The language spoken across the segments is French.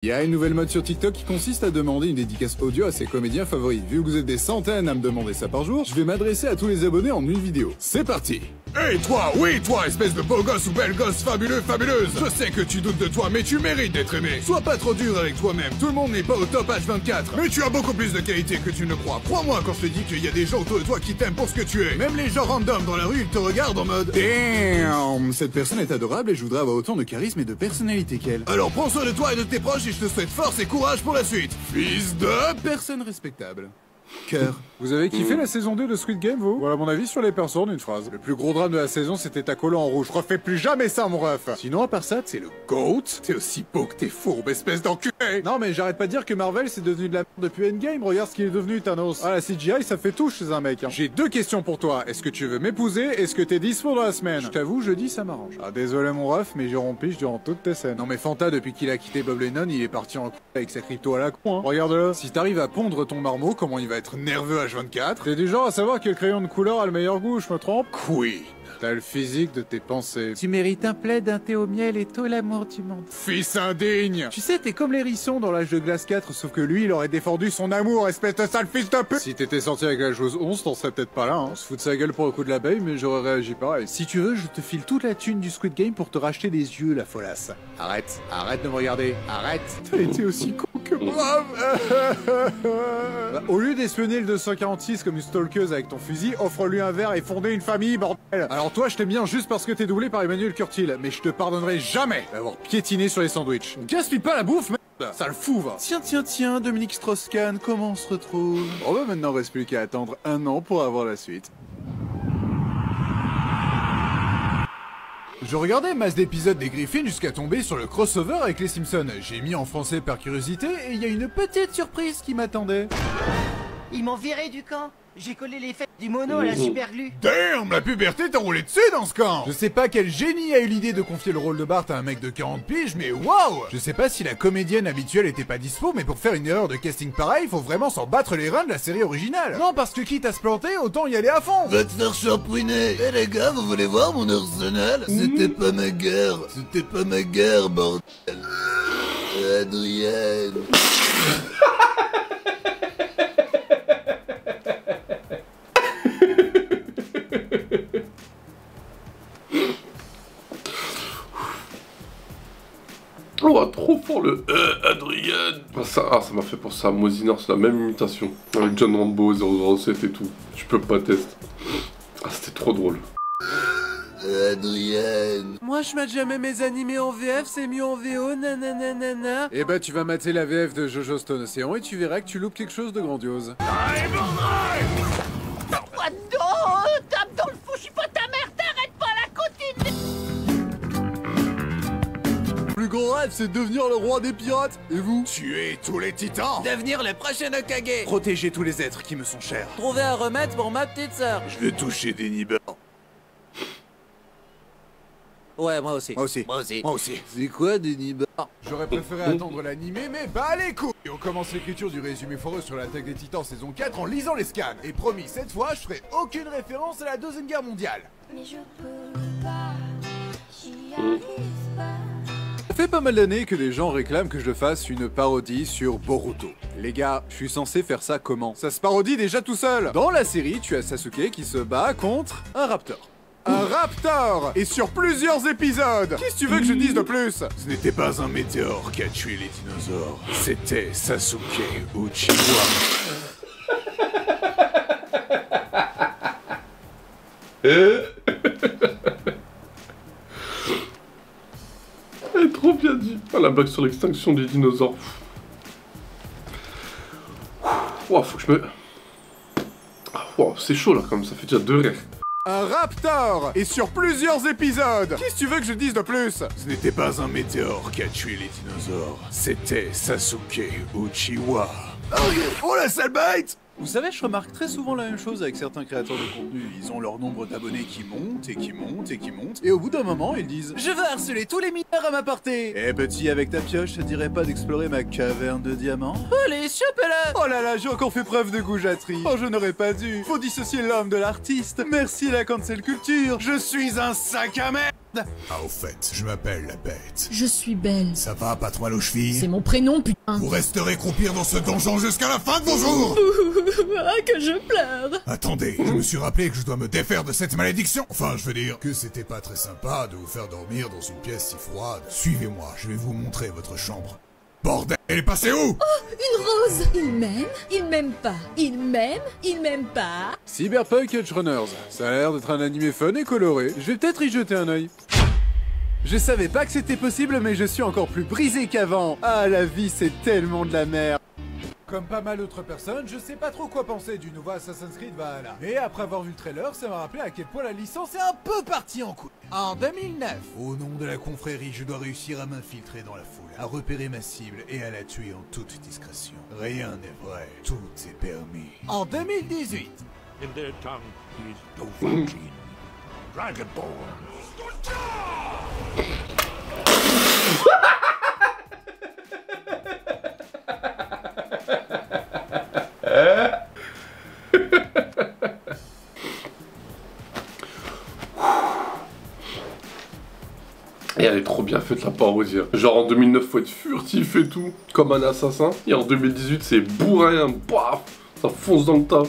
Il y a une nouvelle mode sur TikTok qui consiste à demander une dédicace audio à ses comédiens favoris. Vu que vous êtes des centaines à me demander ça par jour, je vais m'adresser à tous les abonnés en une vidéo. C'est parti! Hey toi, oui toi, espèce de beau gosse ou belle gosse fabuleux, fabuleuse! Je sais que tu doutes de toi, mais tu mérites d'être aimé. Sois pas trop dur avec toi-même, tout le monde n'est pas au top H24. Mais tu as beaucoup plus de qualité que tu ne crois. Crois-moi quand je te dis qu'il y a des gens autour de toi qui t'aiment pour ce que tu es. Même les gens random dans la rue, ils te regardent en mode damn, cette personne est adorable et je voudrais avoir autant de charisme et de personnalité qu'elle. Alors prends soin de toi et de tes proches et je te souhaite force et courage pour la suite. Fils de personne respectable. Cœur. Vous avez kiffé la saison 2 de Squid Game, vous? Voilà mon avis sur les personnes, une phrase. Le plus gros drame de la saison, c'était ta colo en rouge. Refais plus jamais ça, mon ref. Sinon, à part ça, c'est le GOAT. T'es aussi beau que t'es fourbe, espèce d'enculé. Non, mais j'arrête pas de dire que Marvel, c'est devenu de la merde depuis Endgame. Regarde ce qu'il est devenu, Thanos. Ah, la CGI, ça fait tout chez un mec. Hein. J'ai deux questions pour toi. Est-ce que tu veux m'épouser? Est-ce que t'es dispo dans la semaine? Je t'avoue, jeudi, ça m'arrange. Ah, désolé, mon ref, mais j'ai rompiche durant toutes tes scènes. Non, mais Fanta, depuis qu'il a quitté Bob Lennon, il est parti en couple avec sa crypto à la con. Hein. Regarde-le. Si t'arrives à pondre ton marmot, comment il va être nerveux H24? T'es du genre à savoir quel crayon de couleur a le meilleur goût, je me trompe? Queen. T'as le physique de tes pensées. Tu mérites un plaid, un thé au miel et tout l'amour du monde. Fils indigne! Tu sais, t'es comme l'hérisson dans l'âge de glace 4, sauf que lui, il aurait défendu son amour, espèce de sale fils de pute! Si t'étais sorti avec la joueuse 11, t'en serais peut-être pas là, hein. On se fout de sa gueule pour le coup de l'abeille, mais j'aurais réagi pareil. Si tu veux, je te file toute la thune du Squid Game pour te racheter des yeux, la folasse. Arrête, arrête de me regarder, arrête! T'as été aussi con que brave! Bah, au lieu d'espionner le 246 comme une stalkeuse avec ton fusil, offre-lui un verre et fonder une famille, bordel! Alors toi, je t'aime bien juste parce que t'es doublé par Emmanuel Curtil, mais je te pardonnerai jamais d'avoir piétiné sur les sandwichs. Gaspille pas la bouffe, merde! Ça le fout, va! Tiens, Dominique Strauss-Kahn, comment on se retrouve? Bon bah maintenant, reste plus qu'à attendre un an pour avoir la suite. Je regardais masse d'épisodes des Griffins jusqu'à tomber sur le crossover avec les Simpsons. J'ai mis en français par curiosité et il y a une petite surprise qui m'attendait. Ils m'ont viré du camp. J'ai collé les fêtes du mono à la superglue. Damn, la puberté t'a roulé dessus dans ce camp. Je sais pas quel génie a eu l'idée de confier le rôle de Bart à un mec de 40 piges, mais waouh. Je sais pas si la comédienne habituelle était pas dispo, mais pour faire une erreur de casting pareil, faut vraiment s'en battre les reins de la série originale. Non, parce que quitte à se planter, autant y aller à fond. Va te faire champouiner. Eh les gars, vous voulez voir mon arsenal? C'était pas ma guerre. C'était pas ma guerre, bordel. Adrienne. Oh, trop fort le Adrienne. Ça m'a fait penser à Mosinor, c'est la même imitation. Avec John Rambo 007 et tout. Je peux pas tester. Ah, c'était trop drôle. Adrienne. Moi je mate jamais mes animés en VF, c'est mieux en VO, nananana. Eh bah tu vas mater la VF de Jojo Stone Océan et tu verras que tu loupes quelque chose de grandiose. What the... Tape dans le fou, je suis pas ta mère, t'arrêtes pas la cotine. Plus grand rêve, c'est devenir le roi des pirates. Et vous? Tuer tous les titans. Devenir le prochain Hokage. Protéger tous les êtres qui me sont chers. Trouver un remède pour ma petite sœur. Je veux toucher des nibbers. Ouais, moi aussi. Moi aussi. Moi aussi. Moi aussi. C'est quoi, Denis Bar? J'aurais préféré attendre l'animé, mais bah les couilles. Et on commence l'écriture du résumé foireux sur l'attaque des titans saison 4 en lisant les scans. Et promis, cette fois, je ferai aucune référence à la Deuxième Guerre mondiale. Mais je peux pas, j'y arrive pas. Ça fait pas mal d'années que des gens réclament que je fasse une parodie sur Boruto. Les gars, je suis censé faire ça comment? Ça se parodie déjà tout seul. Dans la série, tu as Sasuke qui se bat contre un raptor. Un raptor! Et sur plusieurs épisodes! Qu'est-ce que tu veux que je dise de plus? Ce n'était pas un météore qui a tué les dinosaures. C'était Sasuke Uchiwa. Elle est trop bien dit. Ah, la blague sur l'extinction des dinosaures. Wow, faut que je me... Ah, wow, c'est chaud là, comme ça fait déjà 2 rires. Un raptor! Et sur plusieurs épisodes! Qu'est-ce que tu veux que je dise de plus? Ce n'était pas un météore qui a tué les dinosaures. C'était Sasuke Uchiwa. Oh la sale bête! Vous savez, je remarque très souvent la même chose avec certains créateurs de contenu. Ils ont leur nombre d'abonnés qui monte et qui monte et qui monte. Et au bout d'un moment, ils disent « Je veux harceler tous les mineurs à ma portée !» Eh petit, avec ta pioche, ça dirait pas d'explorer ma caverne de diamants? Allez, chopez-la. Oh là là, j'ai encore fait preuve de goujaterie. Oh, je n'aurais pas dû. Faut dissocier l'homme de l'artiste. Merci la cancel culture. Je suis un sac à merde. Ah, au fait, je m'appelle la bête. Je suis belle. Ça va, pas trop mal aux chevilles? C'est mon prénom, putain. Vous resterez croupir dans ce donjon jusqu'à la fin de vos jours. Ah, que je pleure. Attendez, je me suis rappelé que je dois me défaire de cette malédiction. Enfin, je veux dire que c'était pas très sympa de vous faire dormir dans une pièce si froide. Suivez-moi, je vais vous montrer votre chambre. Bordel, elle est passée où? Oh, une rose. Il m'aime, il m'aime pas. Il m'aime, il m'aime pas. Cyberpunk Edge Runners. Ça a l'air d'être un animé fun et coloré. Je vais peut-être y jeter un œil. Je savais pas que c'était possible, mais je suis encore plus brisé qu'avant. Ah, la vie, c'est tellement de la merde. Comme pas mal d'autres personnes, je sais pas trop quoi penser du nouveau Assassin's Creed Valhalla. Et après avoir vu le trailer, ça m'a rappelé à quel point la licence est un peu partie en couille. En 2009, au nom de la confrérie, je dois réussir à m'infiltrer dans la foule, à repérer ma cible et à la tuer en toute discrétion. Rien n'est vrai, tout est permis. En 2018, In their tongue is Dovahkiin, Dragonborn. Et elle est trop bien faite la parodie. Genre en 2009 faut être furtif et tout, comme un assassin. Et en 2018 c'est bourrin, paf, ça fonce dans le tas.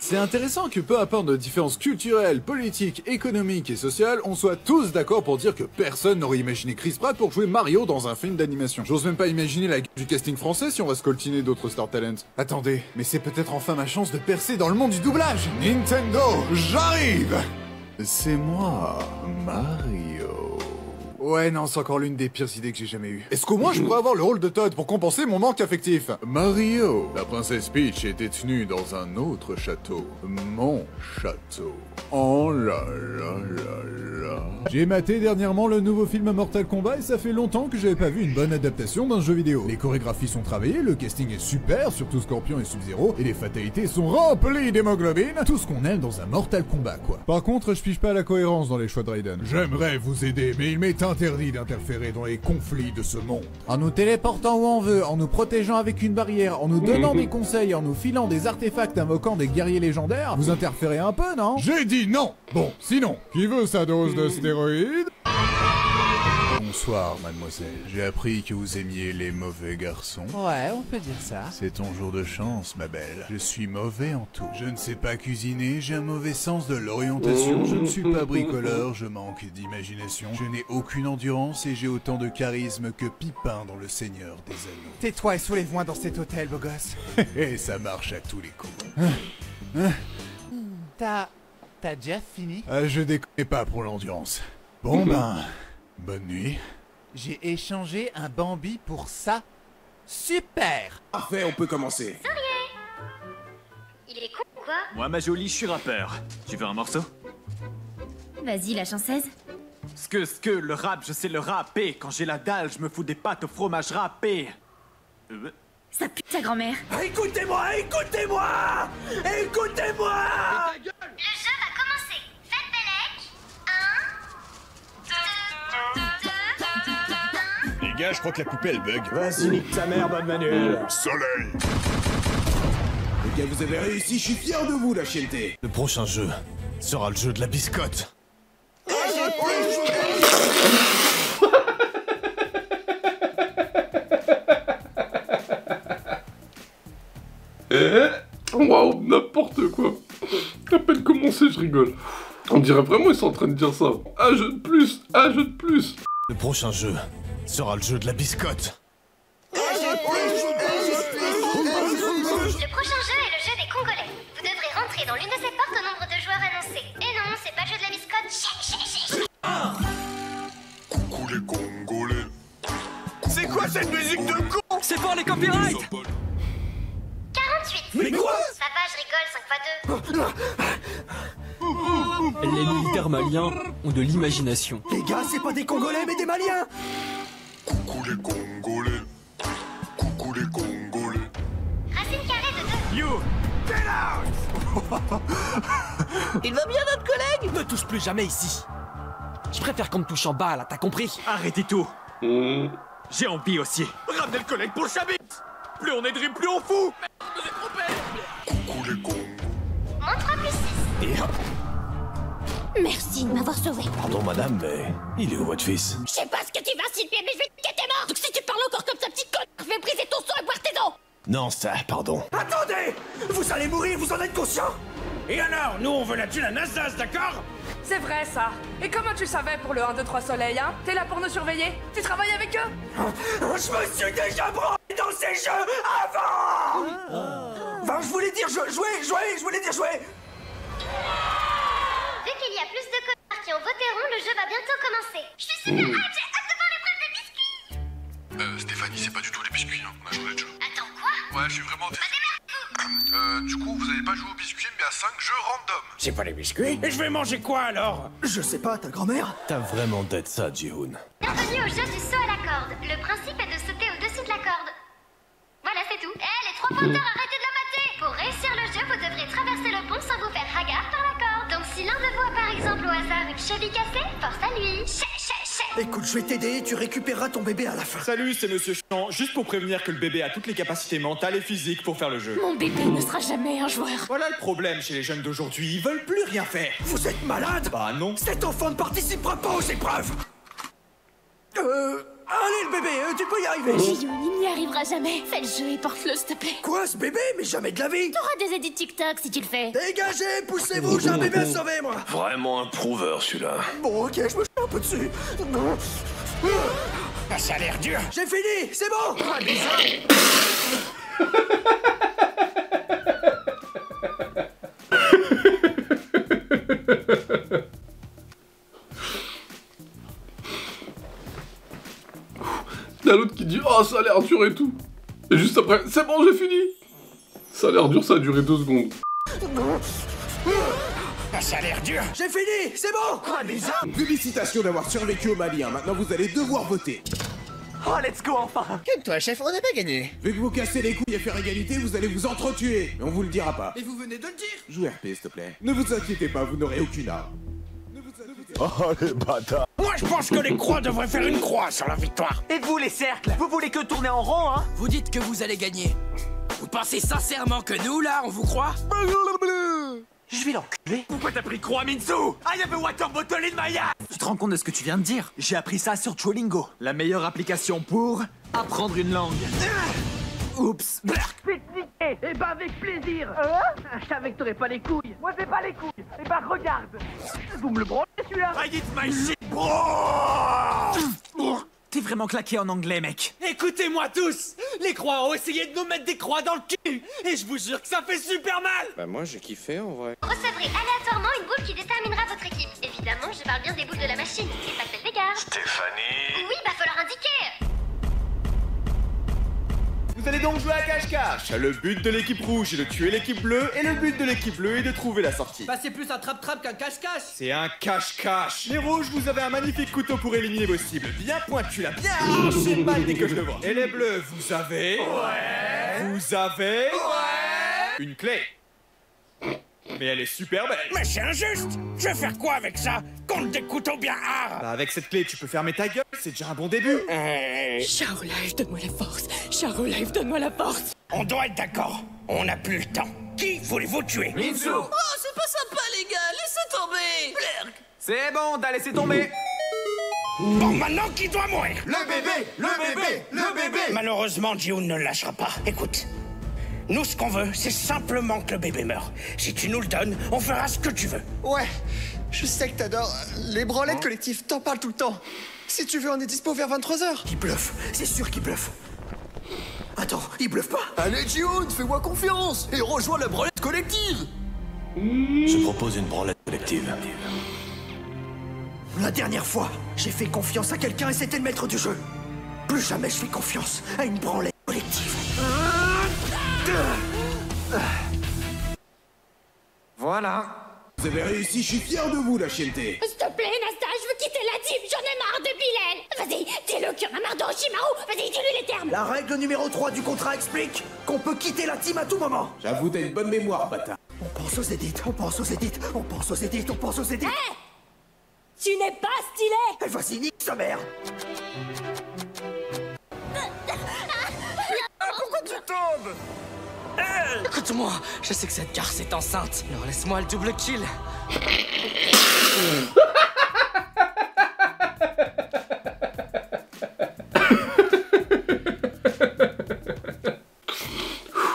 c'est intéressant que peu importe nos différences culturelles, politiques, économiques et sociales, on soit tous d'accord pour dire que personne n'aurait imaginé Chris Pratt pour jouer Mario dans un film d'animation. J'ose même pas imaginer la gueule du casting français si on va scoltiner d'autres Star Talents. Attendez, mais c'est peut-être enfin ma chance de percer dans le monde du doublage. Nintendo, j'arrive! C'est moi, Mario. Ouais, non, c'est encore l'une des pires idées que j'ai jamais eues. Est-ce qu'au moins je pourrais avoir le rôle de Todd pour compenser mon manque affectif? Mario, la princesse Peach est détenue dans un autre château. Mon château. Oh là là là là. J'ai maté dernièrement le nouveau film Mortal Kombat et ça fait longtemps que j'avais pas vu une bonne adaptation d'un jeu vidéo. Les chorégraphies sont travaillées, le casting est super, surtout Scorpion et Sub-Zero, et les fatalités sont remplies d'hémoglobine. Tout ce qu'on aime dans un Mortal Kombat, quoi. Par contre, je pige pas la cohérence dans les choix de Raiden. J'aimerais vous aider, mais il m'est interdit d'interférer dans les conflits de ce monde. En nous téléportant où on veut, en nous protégeant avec une barrière, en nous donnant des conseils, en nous filant des artefacts invoquant des guerriers légendaires, vous interférez un peu, non? J'ai dit non! Bon, sinon, qui veut sa dose de stéroïdes? Bonsoir, mademoiselle. J'ai appris que vous aimiez les mauvais garçons. Ouais, on peut dire ça. C'est ton jour de chance, ma belle. Je suis mauvais en tout. Je ne sais pas cuisiner, j'ai un mauvais sens de l'orientation, je ne suis pas bricoleur, je manque d'imagination, je n'ai aucune endurance et j'ai autant de charisme que Pipin dans Le Seigneur des Anneaux. Tais-toi et soulève-moi dans cet hôtel, beau gosse. Et ça marche à tous les coups. T'as déjà fini? Je déconne pas pour l'endurance. Bon ben, bonne nuit. J'ai échangé un Bambi pour ça. Super! Parfait, on peut commencer. Il est con ou quoi? Moi, ma jolie, je suis rappeur. Tu veux un morceau? Vas-y, la chanceuse. Le rap, je sais le rapper. Quand j'ai la dalle, je me fous des pâtes au fromage râpé. Ça pue ta grand-mère. Écoutez-moi, écoutez-moi! Écoutez-moi! Le jeu va commencer. Faites Bellec. 1, 2, Les gars, je crois que la poupée elle bug. Vas-y, nique ta mère, bonne Manuel. Soleil! Les gars, vous avez réussi, je suis fier de vous, la chienneté. Le prochain jeu sera le jeu de la biscotte. Waouh, n'importe quoi. À peine commencé, je rigole. On dirait vraiment ils sont en train de dire ça. Un jeu de plus, un jeu de plus. Le prochain jeu sera le jeu de la biscotte. Le prochain jeu est le jeu des Congolais. Vous devrez rentrer dans l'une de ces portes au nombre de joueurs annoncés. Et non, c'est pas le jeu de la biscotte. Coucou les Congolais. C'est quoi cette musique de con? C'est pour les copyrights! 48. Mais quoi? Ça va, je rigole, 5 x 2. Les militaires maliens ont de l'imagination. Les gars, c'est pas des Congolais, mais des Maliens! Coucou les Congolais. Coucou les Congolais. Racine carrée de 2. You! Get out! Il va bien, notre collègue? Ne touche plus jamais ici. Je préfère qu'on me touche en bas, là, t'as compris? Arrêtez tout! J'ai envie aussi. Ramenez le collègue pour le chabit! Plus on est dribble, plus on fout! Coucou les Congolais. Moins 3 plus 6. Et hop. Merci de m'avoir sauvé. Pardon madame, mais il est où votre fils? Je sais pas ce que tu vas insinuer, mais je vais te piquer tes morts. Donc si tu parles encore comme ça, petite conne, je vais briser ton sang et boire tes os. Non, ça, pardon. Attendez! Vous allez mourir, vous en êtes conscient? Et alors, nous on veut la tuer la Nassas, d'accord? C'est vrai ça. Et comment tu savais pour le 1, 2, 3 soleil, hein? T'es là pour nous surveiller? Tu travailles avec eux? Je me suis déjà branlé dans ces jeux avant! Enfin, je voulais dire jouer! Vu qu'il y a plus de connards qui en voteront, le jeu va bientôt commencer. Je suis super hâte, j'ai hâte de voir l'épreuve des biscuits. Stéphanie, c'est pas du tout les biscuits, hein. On a changé de jeu. Attends, quoi? Ouais, je suis vraiment désolé. Du coup, vous allez pas jouer aux biscuits, mais à 5 jeux random. C'est pas les biscuits? Et je vais manger quoi alors? Je sais pas, ta grand-mère? T'as vraiment d'être ça, Ji-hoon. Bienvenue au jeu du saut à la corde. Le principe est de sauter au-dessus de la corde. Voilà, c'est tout. Les 3 pointeurs, arrêtez de la mater! Pour réussir le jeu, vous devrez traverser le pont sans vous faire hagarde par la corde. Donc si l'un de vous a par exemple au hasard une cheville cassée, force à lui. Écoute, je vais t'aider, tu récupéreras ton bébé à la fin. Salut, c'est Monsieur Champ. Juste pour prévenir que le bébé a toutes les capacités mentales et physiques pour faire le jeu. Mon bébé ne sera jamais un joueur. Voilà le problème chez les jeunes d'aujourd'hui, ils veulent plus rien faire. Vous êtes malade? Bah non. Cet enfant ne participera pas aux épreuves. Allez le bébé, tu peux y arriver. Ji-hoon, il n'y arrivera jamais. Fais le jeu et porte-le, s'il te plaît. Quoi, ce bébé? Mais jamais de la vie. T'auras des edits TikTok si tu le fais. Dégagez, poussez-vous, j'ai un bébé à sauver, moi. Vraiment un prouveur, celui-là. Bon, ok, je me chie un peu dessus. Ça a l'air dur. J'ai fini, c'est bon. Il y a l'autre qui dit « Oh, ça a l'air dur et tout !» Et juste après « C'est bon, j'ai fini !» Ça a l'air dur, ça a duré 2 secondes. Ça a l'air dur. J'ai fini, c'est bon. Félicitations d'avoir survécu au Mali, hein. Maintenant vous allez devoir voter. Oh, let's go enfin. Calme-toi, chef, on n'a pas gagné. Vu que vous cassez les couilles à faire égalité, vous allez vous entretuer. Mais on vous le dira pas. Et vous venez de le dire. Joue RP, s'il te plaît. Ne vous inquiétez pas, vous n'aurez aucune arme. Oh, les bâtards. Moi je pense que les croix devraient faire une croix sur la victoire. Et vous les cercles, vous voulez que tourner en rond, hein? Vous dites que vous allez gagner. Vous pensez sincèrement que nous, là, on vous croit? Je vais l'enculer. Pourquoi t'as pris croix, Minzu? I have a water bottle in my ass. Tu te rends compte de ce que tu viens de dire? J'ai appris ça sur Duolingo, la meilleure application pour apprendre une langue. Oups. Eh ben avec plaisir. Je savais que t'aurais pas les couilles. Moi j'ai pas les couilles. Eh ben regarde. Vous me le branlez celui-là. I eat my shit, bro. T'es vraiment claqué en anglais, mec. Écoutez-moi tous. Les croix ont essayé de nous mettre des croix dans le cul. Et je vous jure que ça fait super mal. Bah moi j'ai kiffé en vrai. Recevrez aléatoirement une boule qui déterminera votre équipe. Évidemment, je parle bien des boules de la machine, et pas celles des gars. Stéphanie. Oui, bah faut leur indiquer. Vous allez donc jouer à cache-cache. Le but de l'équipe rouge est de tuer l'équipe bleue et le but de l'équipe bleue est de trouver la sortie. Bah c'est plus un trap-trap qu'un cache-cache. C'est un cache-cache. Les rouges, vous avez un magnifique couteau pour éliminer vos cibles. Bien pointu là, bien arraché mal dès que je le vois. Et les bleus, vous avez... Ouais. Vous avez... Ouais. Une clé. Mais elle est super belle. Mais c'est injuste. Je vais faire quoi avec ça? Contre des couteaux bien hard. Bah avec cette clé, tu peux fermer ta gueule. C'est déjà un bon début. Shaolive, donne-moi la force. Shaolive, donne-moi la force. On doit être d'accord. On n'a plus le temps. Qui voulez-vous tuer? Minzu. Oh, c'est pas sympa les gars. Laissez tomber. Blerg. C'est bon, t'as laissé tomber. Bon, maintenant qui doit mourir? Le bébé, le bébé, le bébé. Malheureusement, Ji-hoon ne le lâchera pas. Écoute. Nous, ce qu'on veut, c'est simplement que le bébé meure. Si tu nous le donnes, on fera ce que tu veux. Ouais, je sais que t'adores les branlettes collectives, t'en parles tout le temps. Si tu veux, on est dispo vers 23h. Il bluffe, c'est sûr qu'il bluffe. Attends, il bluffe pas. Allez, Ji-hoon, fais-moi confiance et rejoins la branlette collective. Je propose une branlette collective. La dernière fois, j'ai fait confiance à quelqu'un et c'était le maître du jeu. Plus jamais je fais confiance à une branlette collective. Voilà. Vous avez réussi, je suis fier de vous, la chienneté. S'il te plaît, Nasta, je veux quitter la team. J'en ai marre de Bilal. Vas-y, dis-le qu'il y en a marre d'Oshimaru. Vas-y, dis-lui les termes. La règle numéro 3 du contrat explique qu'on peut quitter la team à tout moment. J'avoue, t'as une bonne mémoire, bâtard. On pense aux édits, on pense aux édits, on pense aux édits, on pense aux édits. Hé! Tu n'es pas stylé. Eh, vas-y, nique sa mère. Pourquoi tu tombes? Écoute-moi, je sais que cette garce est enceinte. Alors laisse-moi le double kill.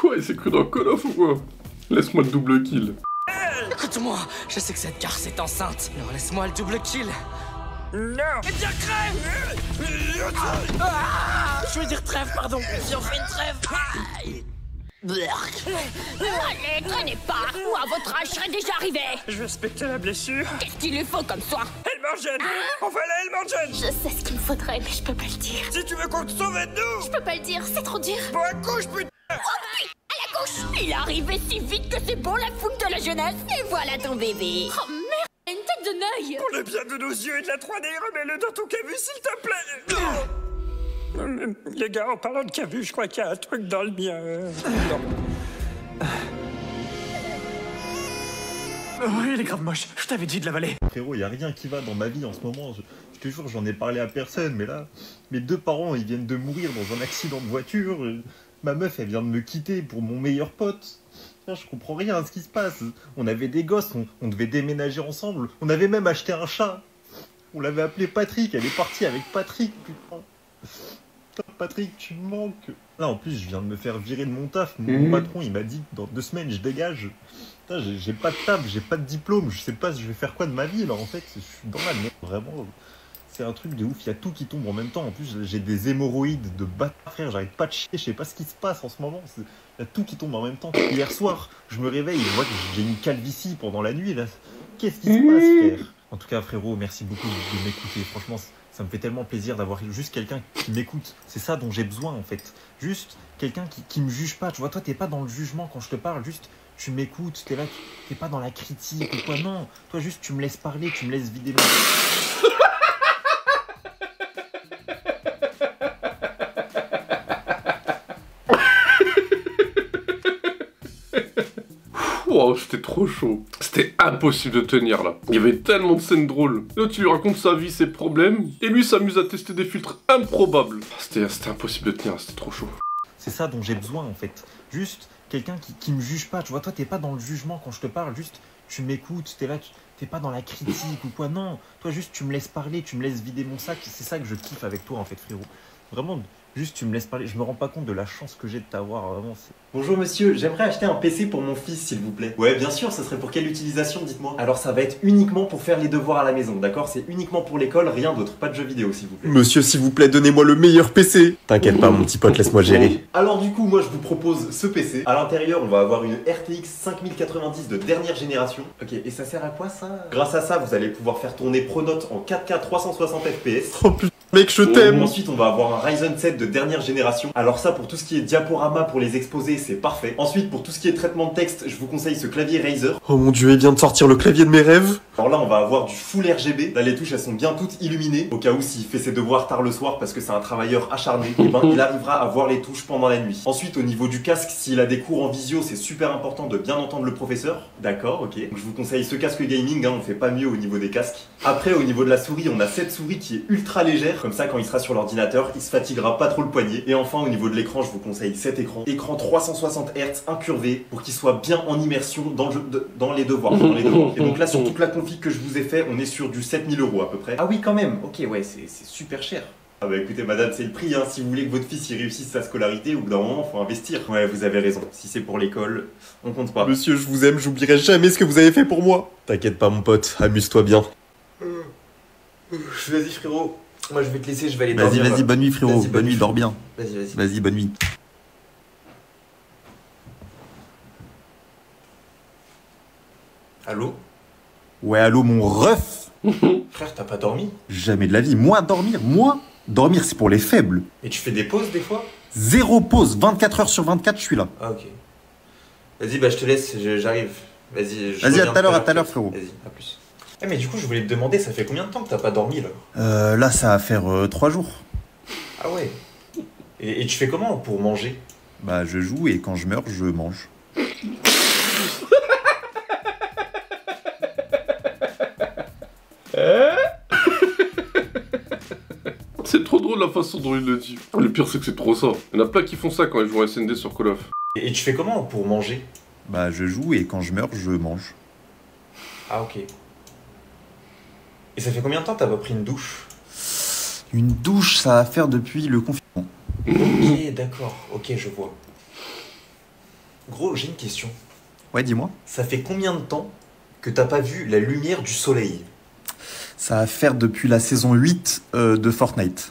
Ouais, c'est cru dans Call of ou quoi? Laisse-moi le double kill. Écoute-moi, je sais que cette garce est enceinte. Alors laisse-moi le double kill. Non. Eh bien, crève. Je veux dire trêve, pardon. Si on fait une trêve. Allez, traînez pas. Moi, à votre âge, je serais déjà arrivé. Je vais respecter la blessure. Qu'est-ce qu'il lui faut comme soin? Elle m'enchaîne. Enfin là, elle m'enchaîne. Je sais ce qu'il me faudrait, mais je peux pas le dire. Si tu veux qu'on te sauve, aide-nous. Je peux pas le dire, c'est trop dur. Bon, accouche, putain. Oh, oui, à la gauche. Il est arrivé si vite que c'est bon la fougue de la jeunesse. Et voilà ton bébé. Oh merde, une tête de neuil. Pour le bien de nos yeux et de la 3D, remets-le dans ton cavu, s'il te plaît. Les gars, en parlant de cavu, je crois qu'il y a un truc dans le mien. Non. Oh, il est grave moche. Je t'avais dit de l'avaler. Frérot, y a rien qui va dans ma vie en ce moment. Je te jure, j'en ai parlé à personne, mais là, mes 2 parents, ils viennent de mourir dans un accident de voiture. Ma meuf, elle vient de me quitter pour mon meilleur pote. Je comprends rien à ce qui se passe. On avait des gosses, on devait déménager ensemble. On avait même acheté un chat. On l'avait appelé Patrick, elle est partie avec Patrick, putain. Patrick, tu me manques. Là, en plus, je viens de me faire virer de mon taf. Mon patron, il m'a dit que dans 2 semaines, je dégage. Putain, j'ai pas de taf, j'ai pas de diplôme. Je sais pas si je vais faire quoi de ma vie, là, en fait. Je suis dans la merde, vraiment. C'est un truc de ouf. Il y a tout qui tombe en même temps. En plus, j'ai des hémorroïdes de bâtard, frère. J'arrête pas de chier. Je sais pas ce qui se passe en ce moment. Il y a tout qui tombe en même temps. Hier soir, je me réveille et je vois que j'ai une calvitie pendant la nuit, là. Qu'est-ce qui se passe, frère? En tout cas, frérot, merci beaucoup de m'écouter. Franchement, ça me fait tellement plaisir d'avoir juste quelqu'un qui m'écoute. C'est ça dont j'ai besoin, en fait. Juste quelqu'un qui me juge pas. Tu vois, toi, t'es pas dans le jugement quand je te parle. Juste, tu m'écoutes. T'es là, t'es pas dans la critique ou quoi. Non, toi, juste, tu me laisses parler. Tu me laisses vider mon... Wow, c'était trop chaud. C'était impossible de tenir là. Il y avait tellement de scènes drôles. L'autre, il lui raconte sa vie, ses problèmes. Et lui s'amuse à tester des filtres improbables. C'était impossible de tenir, c'était trop chaud. C'est ça dont j'ai besoin en fait. Juste quelqu'un qui me juge pas. Tu vois, toi, t'es pas dans le jugement quand je te parle. Juste, tu m'écoutes. T'es là, t'es pas dans la critique ou quoi. Non, toi, juste, tu me laisses parler. Tu me laisses vider mon sac. C'est ça que je kiffe avec toi en fait, frérot. Vraiment, juste, tu me laisses parler. Je me rends pas compte de la chance que j'ai de t'avoir, vraiment. Bonjour monsieur, j'aimerais acheter un PC pour mon fils s'il vous plaît. Ouais bien sûr, ça serait pour quelle utilisation dites-moi? Alors ça va être uniquement pour faire les devoirs à la maison, d'accord? C'est uniquement pour l'école, rien d'autre, pas de jeux vidéo s'il vous plaît. Monsieur s'il vous plaît, donnez-moi le meilleur PC. T'inquiète pas mon petit pote, laisse-moi gérer. Alors du coup, moi je vous propose ce PC. À l'intérieur, on va avoir une RTX 5090 de dernière génération. Ok, et ça sert à quoi ça? Grâce à ça, vous allez pouvoir faire tourner Pronote en 4K 360 FPS. Oh putain mec, je t'aime. Ensuite, on va avoir un Ryzen 7 de dernière génération. Alors ça, pour tout ce qui est diaporama pour les exposés, c'est parfait. Ensuite, pour tout ce qui est traitement de texte, je vous conseille ce clavier Razer. Oh mon dieu, il vient de sortir le clavier de mes rêves. Alors là, on va avoir du full RGB. Là, les touches, elles sont bien toutes illuminées. Au cas où, s'il fait ses devoirs tard le soir parce que c'est un travailleur acharné, et ben, il arrivera à voir les touches pendant la nuit. Ensuite, au niveau du casque, s'il a des cours en visio, c'est super important de bien entendre le professeur. D'accord, ok. Donc, je vous conseille ce casque gaming, hein, on fait pas mieux au niveau des casques. Après, au niveau de la souris, on a cette souris qui est ultra légère. Comme ça, quand il sera sur l'ordinateur, il se fatiguera pas trop le poignet. Et enfin, au niveau de l'écran, je vous conseille cet écran. Écran 360 Hz incurvé pour qu'il soit bien en immersion dans, dans les devoirs. Et donc là, sur toute la config que je vous ai fait, on est sur du 7000 € à peu près. Ah oui, quand même. Ok, ouais, c'est super cher. Ah bah écoutez madame, c'est le prix, hein. Si vous voulez que votre fils y réussisse sa scolarité, au bout d'un moment, faut investir. Ouais, vous avez raison. Si c'est pour l'école, on compte pas. Monsieur, je vous aime, j'oublierai jamais ce que vous avez fait pour moi. T'inquiète pas mon pote, amuse-toi bien. Vas-y frérot. Moi je vais te laisser, je vais aller dormir. Vas-y, bonne nuit frérot, bonne nuit, dors bien. Vas-y, bonne nuit. Allô? Ouais, allô mon ref. Frère, t'as pas dormi? Jamais de la vie. Moi, dormir c'est pour les faibles. Et tu fais des pauses des fois? 0 pause, 24 heures sur 24, je suis là. Ah ok. Vas-y, bah je te laisse, j'arrive. Vas-y, à tout à l'heure frérot. Vas-y, à plus. Eh mais du coup, je voulais te demander, ça fait combien de temps que t'as pas dormi là? Là, ça va faire 3 jours. Ah ouais. Et tu fais comment pour manger? Bah, je joue et quand je meurs, je mange. C'est trop drôle la façon dont il le dit. Le pire c'est que c'est trop ça. Il y en a plein qui font ça quand ils jouent à SND sur Call of. Et tu fais comment pour manger? Bah je joue et quand je meurs, je mange. Ah ok. Et ça fait combien de temps t'as pas pris une douche? Une douche, ça va faire depuis le confinement. Ok, d'accord. Ok, je vois. Gros, j'ai une question. Ouais, dis-moi. Ça fait combien de temps que t'as pas vu la lumière du soleil? Ça va faire depuis la saison 8 de Fortnite.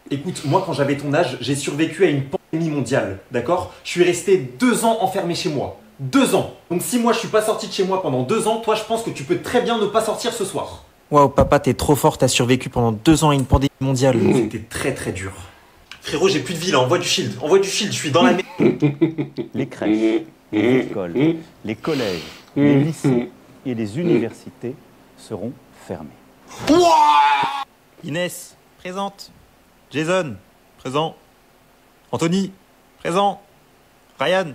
Écoute, moi quand j'avais ton âge, j'ai survécu à une pandémie mondiale, d'accord? Je suis resté 2 ans enfermé chez moi. 2 ans. Donc si moi je suis pas sorti de chez moi pendant 2 ans, toi je pense que tu peux très bien ne pas sortir ce soir. Waouh, papa, t'es trop fort, t'as survécu pendant 2 ans à une pandémie mondiale. C'était très très dur. Frérot, j'ai plus de vie là, envoie du shield, je suis dans la merde. Les crèches, les écoles, les collèges, les lycées et les universités seront fermés. Inès, présente. Jason, présent. Anthony, présent. Ryan,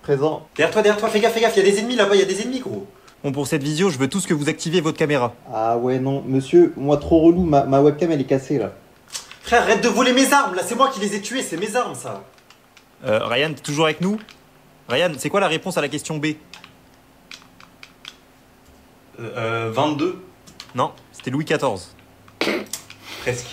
présent. Derrière toi, fais gaffe, il y a des ennemis là-bas, il y a des ennemis gros. Bon, pour cette visio, je veux tous que vous activiez votre caméra. Ah ouais, non, monsieur, moi trop relou, ma webcam elle est cassée là. Frère, arrête de voler mes armes, là c'est moi qui les ai tués, c'est mes armes ça. Ryan, t'es toujours avec nous? Ryan, c'est quoi la réponse à la question B? 22. Non, c'était Louis XIV. Presque.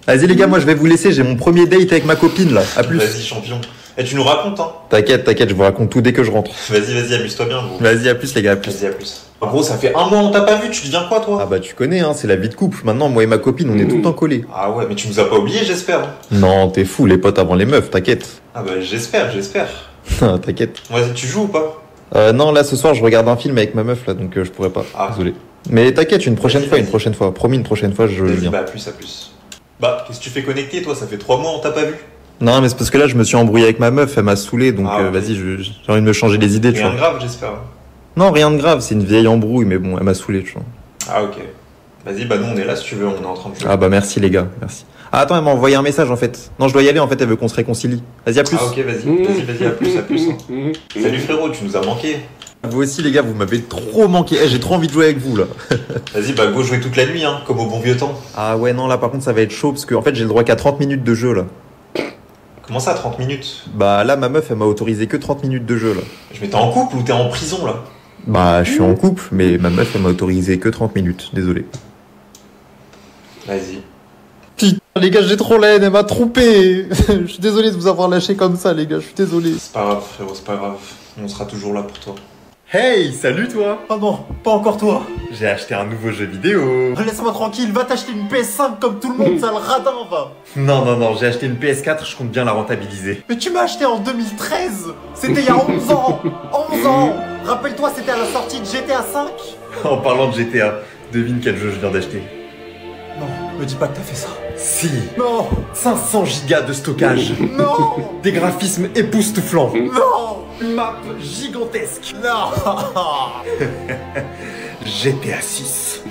Vas-y les gars, moi je vais vous laisser, j'ai mon premier date avec ma copine là. À plus. Vas-y champion. Et tu nous racontes hein? T'inquiète, je vous raconte tout dès que je rentre. Vas-y, amuse-toi bien gros. Vas-y, à plus les gars, à plus. Vas-y, à plus. En gros, ça fait 1 mois on t'a pas vu, tu deviens quoi toi? Ah bah tu connais, hein, c'est la vie de couple. Maintenant, moi et ma copine, on est tout le temps collés. Ah ouais, mais tu nous as pas oubliés j'espère. Non, t'es fou, les potes avant les meufs, t'inquiète. Ah bah j'espère. T'inquiète. Vas-y, tu joues ou pas? Non, là ce soir je regarde un film avec ma meuf là, donc je pourrais pas. Ah. Désolé. Mais t'inquiète, une prochaine fois. Promis, une prochaine fois, je viens. Bah à plus. Bah, qu'est-ce que tu fais connecter toi? Ça fait 3 mois on t'a pas vu. Non, mais c'est parce que là je me suis embrouillé avec ma meuf, elle m'a saoulé, donc vas-y, j'ai envie de me changer les idées, tu vois. Rien de grave j'espère. Non, rien de grave, c'est une vieille embrouille, mais bon, elle m'a saoulé, tu vois. Ah ok. Vas-y, bah nous on est là si tu veux, on est en train de jouer. Ah bah merci les gars, merci. Ah attends, elle m'a envoyé un message en fait. Non, je dois y aller en fait, elle veut qu'on se réconcilie. Vas-y, à plus. Ah ok, vas-y, à plus. Hein. Salut frérot, tu nous as manqué. Vous aussi les gars, vous m'avez trop manqué. J'ai trop envie de jouer avec vous là. Vas-y, bah go jouer toute la nuit, hein, comme au bon vieux temps. Ah ouais, non, là par contre ça va être chaud parce que en fait j'ai le droit qu'à 30 minutes de jeu là. Comment ça, 30 minutes? Bah là, ma meuf elle m'a autorisé que 30 minutes de jeu là. Mais t'es en couple ou t'es en prison là? Bah je suis en couple, mais ma meuf elle m'a autorisé que 30 minutes, désolé. Vas-y. Putain les gars, j'ai trop la haine, elle m'a trompé. Je suis désolé de vous avoir lâché comme ça les gars, je suis désolé. C'est pas grave frérot, c'est pas grave. On sera toujours là pour toi. Hey, salut toi. Oh non, pas encore toi. J'ai acheté un nouveau jeu vidéo. Laisse-moi tranquille, va t'acheter une PS5 comme tout le monde, sale radin va. Non, j'ai acheté une PS4, je compte bien la rentabiliser. Mais tu m'as acheté en 2013. C'était il y a 11 ans. 11 ans. Rappelle-toi, c'était à la sortie de GTA 5. En parlant de GTA, devine quel jeu je viens d'acheter. Non, me dis pas que t'as fait ça. Si. Non. 500 gigas de stockage. Non. Des graphismes époustouflants. Non. Une map gigantesque. Non. GTA 6.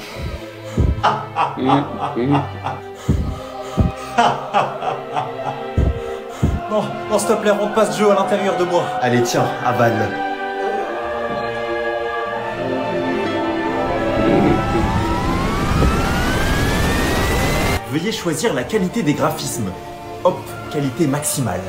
Non, s'il te plaît, rentre pas ce jeu à l'intérieur de moi. Allez, tiens, avale. Veuillez choisir la qualité des graphismes. Hop, qualité maximale.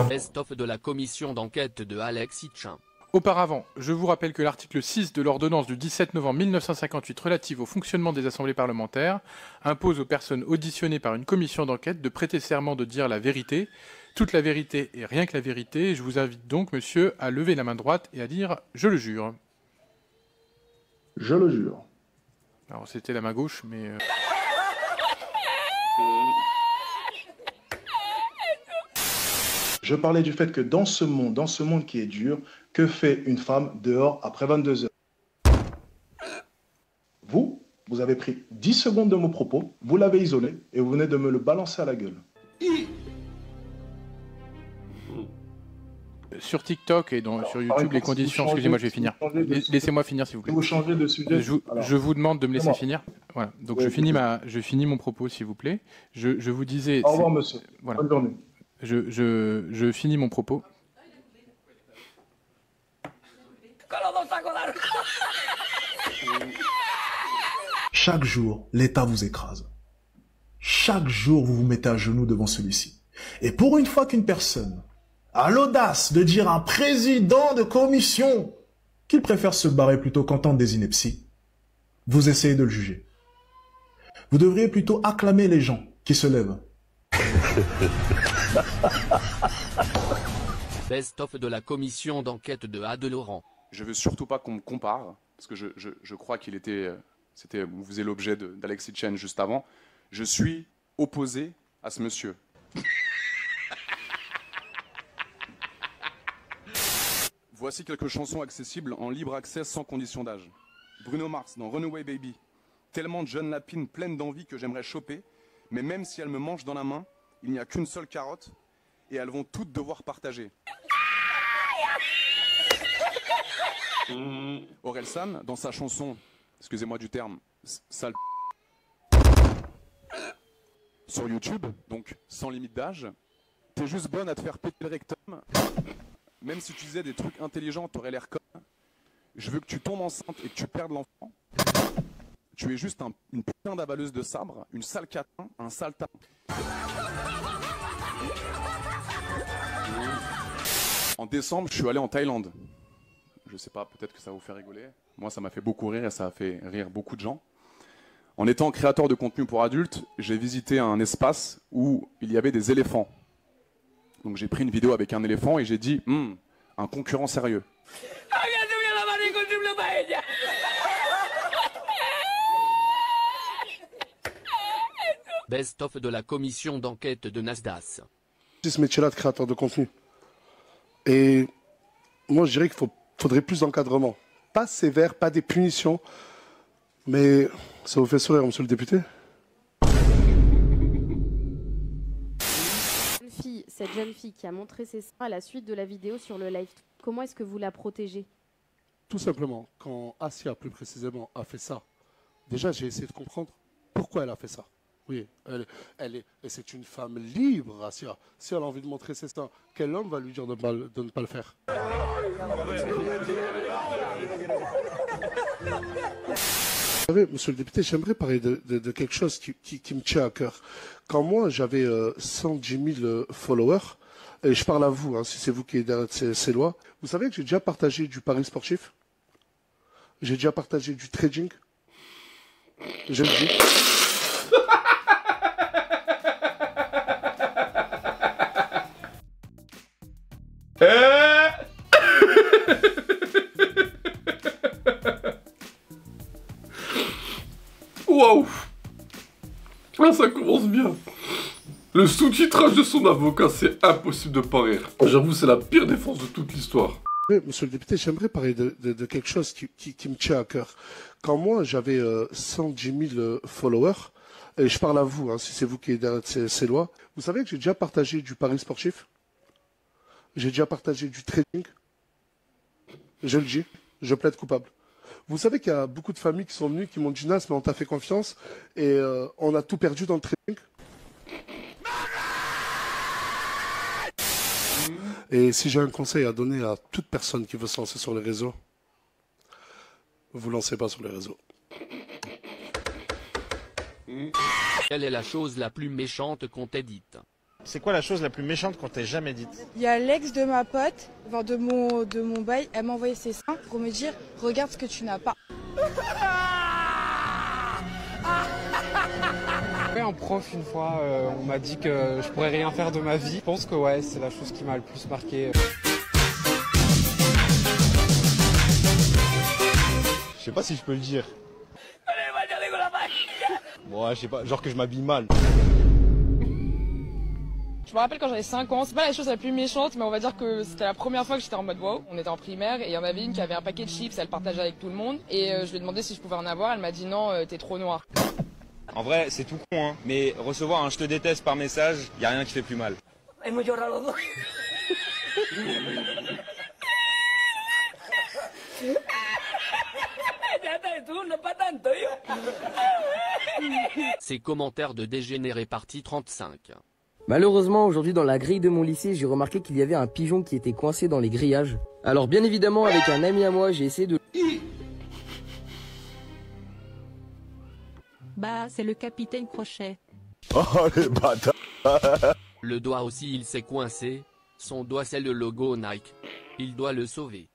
Best-of de la commission d'enquête de Alex Hitchin. Auparavant, je vous rappelle que l'article 6 de l'ordonnance du 17 novembre 1958 relative au fonctionnement des assemblées parlementaires impose aux personnes auditionnées par une commission d'enquête de prêter serment de dire la vérité, toute la vérité et rien que la vérité. Je vous invite donc, monsieur, à lever la main droite et à dire « Je le jure ». Je le jure. Alors c'était la main gauche, mais... Je parlais du fait que dans ce monde qui est dur, que fait une femme dehors après 22 heures? Vous avez pris 10 secondes de mon propos, vous l'avez isolé et vous venez de me le balancer à la gueule. Sur TikTok et sur YouTube, les conditions... Excusez-moi, je vais finir. Laissez-moi finir, s'il vous plaît. Vous changez de sujet. Je vous demande de me laisser finir. Voilà. Donc je finis mon propos, s'il vous plaît. Je vous disais... Au revoir, monsieur. Voilà. Bonne journée. Je finis mon propos. Chaque jour, l'État vous écrase. Chaque jour, vous vous mettez à genoux devant celui-ci. Et pour une fois qu'une personne a l'audace de dire à un président de commission qu'il préfère se barrer plutôt qu'entendre des inepties, vous essayez de le juger. Vous devriez plutôt acclamer les gens qui se lèvent. Best-of de la commission d'enquête de A. de Laurent. Je veux surtout pas qu'on me compare, parce que je crois qu'il était, vous faisiez l'objet d'Alexis Chen juste avant. Je suis opposé à ce monsieur. Voici quelques chansons accessibles en libre accès sans condition d'âge. Bruno Mars dans Runaway Baby. Tellement de jeunes lapines pleines d'envie que j'aimerais choper, mais même si elles me mangent dans la main, il n'y a qu'une seule carotte et elles vont toutes devoir partager. Orelsan dans sa chanson, excusez-moi du terme, sale sur YouTube, donc sans limite d'âge, t'es juste bonne à te faire péter le rectum. Même si tu disais des trucs intelligents, t'aurais l'air con. Je veux que tu tombes enceinte et que tu perdes l'enfant. Tu es juste une putain d'avaleuse de sabre, une sale catin, un sale tas. En décembre, je suis allé en Thaïlande. Je sais pas, peut-être que ça va vous faire rigoler. Moi, ça m'a fait beaucoup rire et ça a fait rire beaucoup de gens. En étant créateur de contenu pour adultes, j'ai visité un espace où il y avait des éléphants. Donc j'ai pris une vidéo avec un éléphant et j'ai dit, un concurrent sérieux. Best-of de la commission d'enquête de Nasdaq. C'est ce métier-là de créateur de contenu. Et moi, je dirais qu'il faudrait plus d'encadrement. Pas sévère, pas des punitions. Mais ça vous fait sourire, monsieur le député? Cette jeune fille qui a montré ses seins à la suite de la vidéo sur le live, comment est-ce que vous la protégez? Tout simplement, quand Asia, plus précisément, a fait ça, déjà j'ai essayé de comprendre pourquoi elle a fait ça. Oui, et c'est une femme libre, Asia. Si elle a envie de montrer ses seins, quel homme va lui dire de ne pas le faire? Vous savez, monsieur le député, j'aimerais parler de quelque chose qui me tient à cœur. Quand moi, j'avais 110 000 followers, et je parle à vous, hein, si c'est vous qui êtes derrière ces lois, vous savez que j'ai déjà partagé du pari sportif? J'ai déjà partagé du trading? Je le dis. Waouh! Là, ça commence bien. Le sous-titrage de son avocat, c'est impossible de pas rire. J'avoue, c'est la pire défense de toute l'histoire. Oui, monsieur le député, j'aimerais parler de quelque chose qui me tient à cœur. Quand moi, j'avais 110 000 followers, et je parle à vous, hein, si c'est vous qui êtes derrière ces lois, vous savez que j'ai déjà partagé du pari sportif? J'ai déjà partagé du trading? Je le dis, je plaide coupable. Vous savez qu'il y a beaucoup de familles qui sont venues, qui m'ont dit Nas, mais on t'a fait confiance, et on a tout perdu dans le trading. Et si j'ai un conseil à donner à toute personne qui veut se lancer sur les réseaux, vous lancez pas sur les réseaux. Quelle est la chose la plus méchante qu'on t'ait dite? C'est quoi la chose la plus méchante qu'on t'ait jamais dite? Il y a l'ex de ma pote, enfin de mon bail, elle m'a envoyé ses seins pour me dire regarde ce que tu n'as pas. Ouais, un prof une fois, on m'a dit que je pourrais rien faire de ma vie. Je pense que ouais, c'est la chose qui m'a le plus marqué. Je sais pas si je peux le dire. Bon, ouais, je sais pas, genre que je m'habille mal. Je me rappelle quand j'avais 5 ans, c'est pas la chose la plus méchante, mais on va dire que c'était la première fois que j'étais en mode wow. On était en primaire et il y en avait une qui avait un paquet de chips, elle partageait avec tout le monde. Et je lui ai demandé si je pouvais en avoir, elle m'a dit non, t'es trop noir. En vrai, c'est tout con, hein. Mais recevoir un je te déteste par message, y a rien qui fait plus mal. Ces commentaires de dégénérés partie 35. Malheureusement, aujourd'hui dans la grille de mon lycée, j'ai remarqué qu'il y avait un pigeon qui était coincé dans les grillages. Alors bien évidemment, avec un ami à moi, j'ai essayé de... Bah, c'est le capitaine Crochet. Oh les bâtards. Le doigt aussi il s'est coincé, son doigt c'est le logo Nike. Il doit le sauver.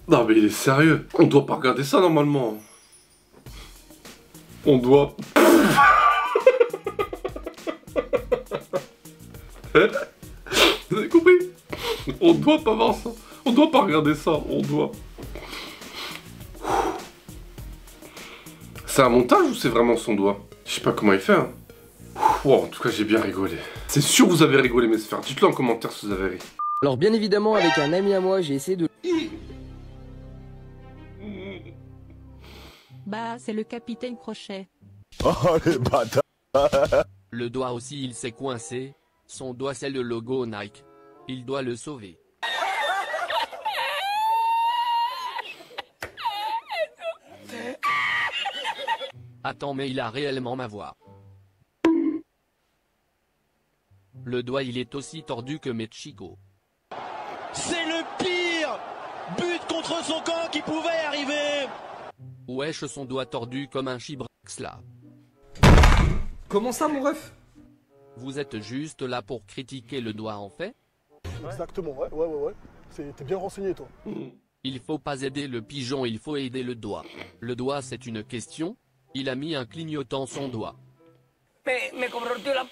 Non mais il est sérieux. On doit pas regarder ça normalement. On doit... Vous avez compris? On doit pas voir ça. On doit pas regarder ça. On doit... C'est un montage ou c'est vraiment son doigt? Je sais pas comment il fait. Hein. Wow, en tout cas j'ai bien rigolé. C'est sûr vous avez rigolé mes sphères. Dites-le en commentaire si vous avez ri. Alors bien évidemment avec un ami à moi j'ai essayé de... Bah, c'est le capitaine Crochet. Oh les bâtards. Le doigt aussi il s'est coincé, son doigt c'est le logo Nike. Il doit le sauver. Attends mais il a réellement ma voix. Le doigt il est aussi tordu que Mechiko. C'est le pire but contre son camp qui pouvait arriver. Wesh son doigt tordu comme un chibrax là. Comment ça mon ref? Vous êtes juste là pour critiquer le doigt en fait? Exactement, ouais. T'es bien renseigné toi. Il faut pas aider le pigeon, il faut aider le doigt. Le doigt c'est une question. Il a mis un clignotant son doigt. Me compró la...